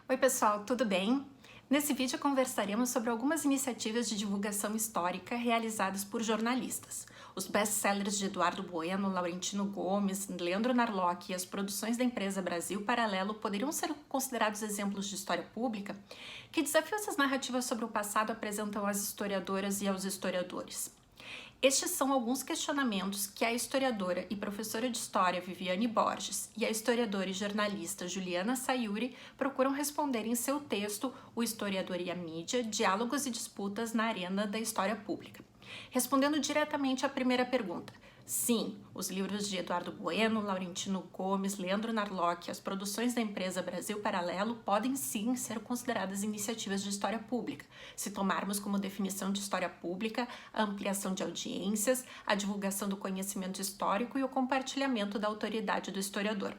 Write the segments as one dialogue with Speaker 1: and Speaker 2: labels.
Speaker 1: Oi pessoal, tudo bem? Nesse vídeo conversaremos sobre algumas iniciativas de divulgação histórica realizadas por jornalistas. Os best-sellers de Eduardo Bueno, Laurentino Gomes, Leandro Narlock e as produções da empresa Brasil Paralelo poderiam ser considerados exemplos de história pública? Que desafios essas narrativas sobre o passado apresentam às historiadoras e aos historiadores? Estes são alguns questionamentos que a historiadora e professora de História Viviane Borges e a historiadora e jornalista Juliana Sayuri procuram responder em seu texto O Historiador e a Mídia, Diálogos e Disputas na Arena da História Pública. Respondendo diretamente à primeira pergunta, sim, os livros de Eduardo Bueno, Laurentino Gomes, Leandro Narlock e as produções da empresa Brasil Paralelo podem sim ser consideradas iniciativas de história pública, se tomarmos como definição de história pública a ampliação de audiências, a divulgação do conhecimento histórico e o compartilhamento da autoridade do historiador.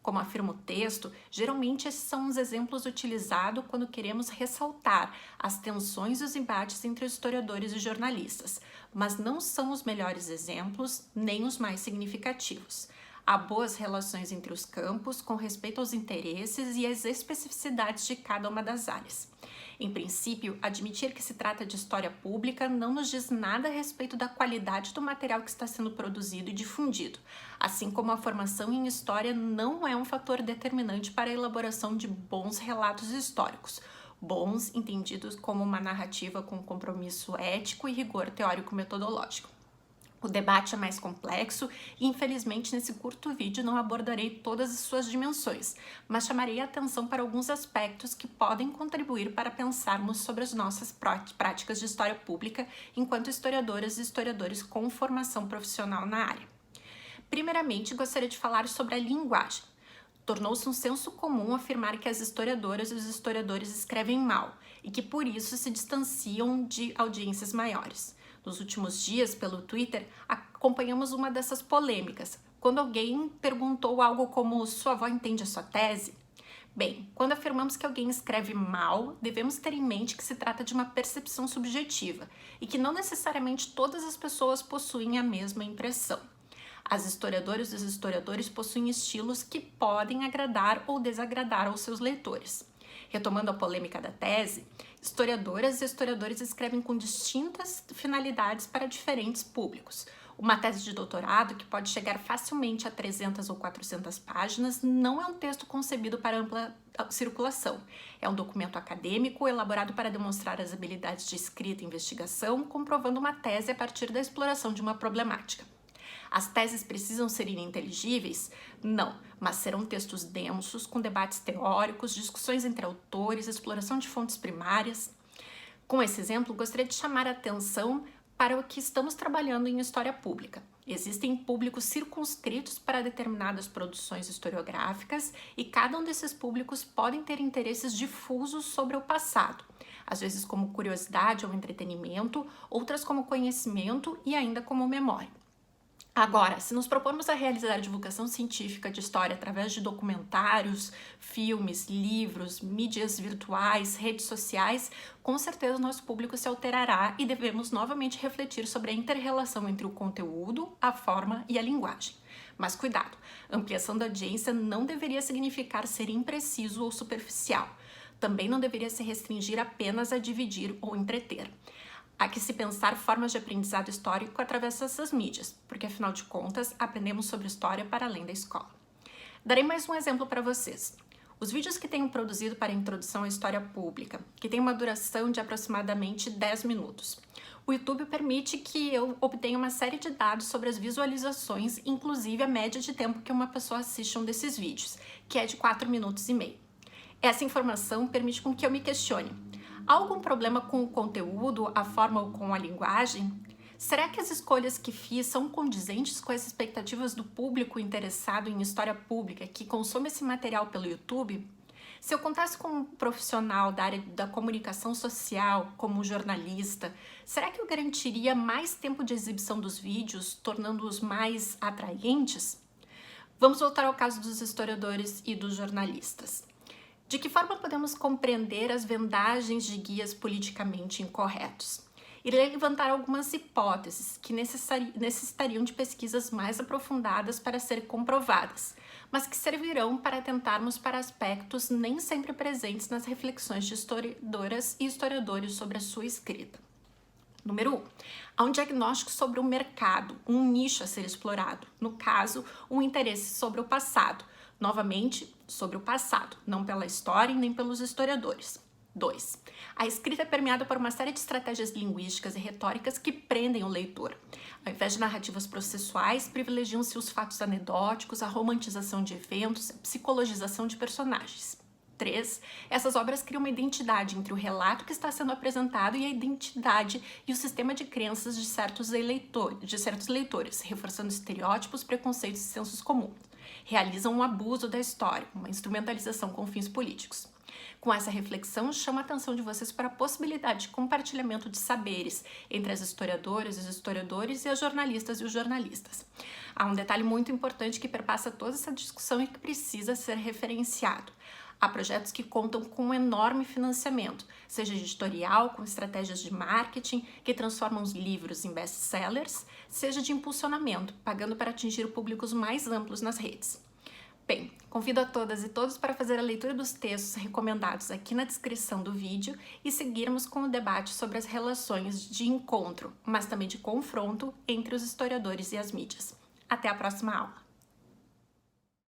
Speaker 1: Como afirma o texto, geralmente esses são os exemplos utilizados quando queremos ressaltar as tensões e os embates entre historiadores e jornalistas, mas não são os melhores exemplos nem os mais significativos. Há boas relações entre os campos com respeito aos interesses e às especificidades de cada uma das áreas. Em princípio, admitir que se trata de história pública não nos diz nada a respeito da qualidade do material que está sendo produzido e difundido, assim como a formação em história não é um fator determinante para a elaboração de bons relatos históricos, bons entendidos como uma narrativa com compromisso ético e rigor teórico-metodológico. O debate é mais complexo e, infelizmente, nesse curto vídeo não abordarei todas as suas dimensões, mas chamarei a atenção para alguns aspectos que podem contribuir para pensarmos sobre as nossas práticas de história pública enquanto historiadoras e historiadores com formação profissional na área. Primeiramente, gostaria de falar sobre a linguagem. Tornou-se um senso comum afirmar que as historiadoras e os historiadores escrevem mal e que, por isso, se distanciam de audiências maiores. Nos últimos dias, pelo Twitter, acompanhamos uma dessas polêmicas, quando alguém perguntou algo como "sua avó entende a sua tese?". Bem, quando afirmamos que alguém escreve mal, devemos ter em mente que se trata de uma percepção subjetiva e que não necessariamente todas as pessoas possuem a mesma impressão. As historiadoras e os historiadores possuem estilos que podem agradar ou desagradar aos seus leitores. Retomando a polêmica da tese, historiadoras e historiadores escrevem com distintas finalidades para diferentes públicos. Uma tese de doutorado, que pode chegar facilmente a 300 ou 400 páginas, não é um texto concebido para ampla circulação. É um documento acadêmico elaborado para demonstrar as habilidades de escrita e investigação, comprovando uma tese a partir da exploração de uma problemática. As teses precisam ser ininteligíveis? Não, mas serão textos densos, com debates teóricos, discussões entre autores, exploração de fontes primárias. Com esse exemplo, gostaria de chamar a atenção para o que estamos trabalhando em história pública. Existem públicos circunscritos para determinadas produções historiográficas e cada um desses públicos podem ter interesses difusos sobre o passado, às vezes como curiosidade ou entretenimento, outras como conhecimento e ainda como memória. Agora, se nos propormos a realizar divulgação científica de história através de documentários, filmes, livros, mídias virtuais, redes sociais, com certeza o nosso público se alterará e devemos novamente refletir sobre a inter-relação entre o conteúdo, a forma e a linguagem. Mas cuidado, ampliação da audiência não deveria significar ser impreciso ou superficial. Também não deveria se restringir apenas a dividir ou entreter. Há que se pensar formas de aprendizado histórico através dessas mídias, porque afinal de contas, aprendemos sobre história para além da escola. Darei mais um exemplo para vocês. Os vídeos que tenho produzido para a introdução à história pública, que tem uma duração de aproximadamente 10 minutos. O YouTube permite que eu obtenha uma série de dados sobre as visualizações, inclusive a média de tempo que uma pessoa assiste um desses vídeos, que é de 4 minutos e meio. Essa informação permite com que eu me questione: há algum problema com o conteúdo, a forma ou com a linguagem? Será que as escolhas que fiz são condizentes com as expectativas do público interessado em história pública que consome esse material pelo YouTube? Se eu contasse com um profissional da área da comunicação social, como um jornalista, será que eu garantiria mais tempo de exibição dos vídeos, tornando-os mais atraentes? Vamos voltar ao caso dos historiadores e dos jornalistas. De que forma podemos compreender as vendagens de guias politicamente incorretos? Irei levantar algumas hipóteses que necessitariam de pesquisas mais aprofundadas para serem comprovadas, mas que servirão para atentarmos para aspectos nem sempre presentes nas reflexões de historiadoras e historiadores sobre a sua escrita. Número 1. Há um diagnóstico sobre o mercado, um nicho a ser explorado. No caso, um interesse sobre o passado. Novamente, sobre o passado, não pela história e nem pelos historiadores. 2. A escrita é permeada por uma série de estratégias linguísticas e retóricas que prendem o leitor. Ao invés de narrativas processuais, privilegiam-se os fatos anedóticos, a romantização de eventos, a psicologização de personagens. 3. Essas obras criam uma identidade entre o relato que está sendo apresentado e a identidade e o sistema de crenças de certos leitores, reforçando estereótipos, preconceitos e sensos comuns. Realizam um abuso da história, uma instrumentalização com fins políticos. Com essa reflexão, chamo a atenção de vocês para a possibilidade de compartilhamento de saberes entre as historiadoras e os historiadores e as jornalistas e os jornalistas. Há um detalhe muito importante que perpassa toda essa discussão e que precisa ser referenciado. Há projetos que contam com um enorme financiamento, seja editorial, com estratégias de marketing que transformam os livros em best-sellers, seja de impulsionamento, pagando para atingir públicos mais amplos nas redes. Bem, convido a todas e todos para fazer a leitura dos textos recomendados aqui na descrição do vídeo e seguirmos com o debate sobre as relações de encontro, mas também de confronto entre os historiadores e as mídias. Até a próxima aula!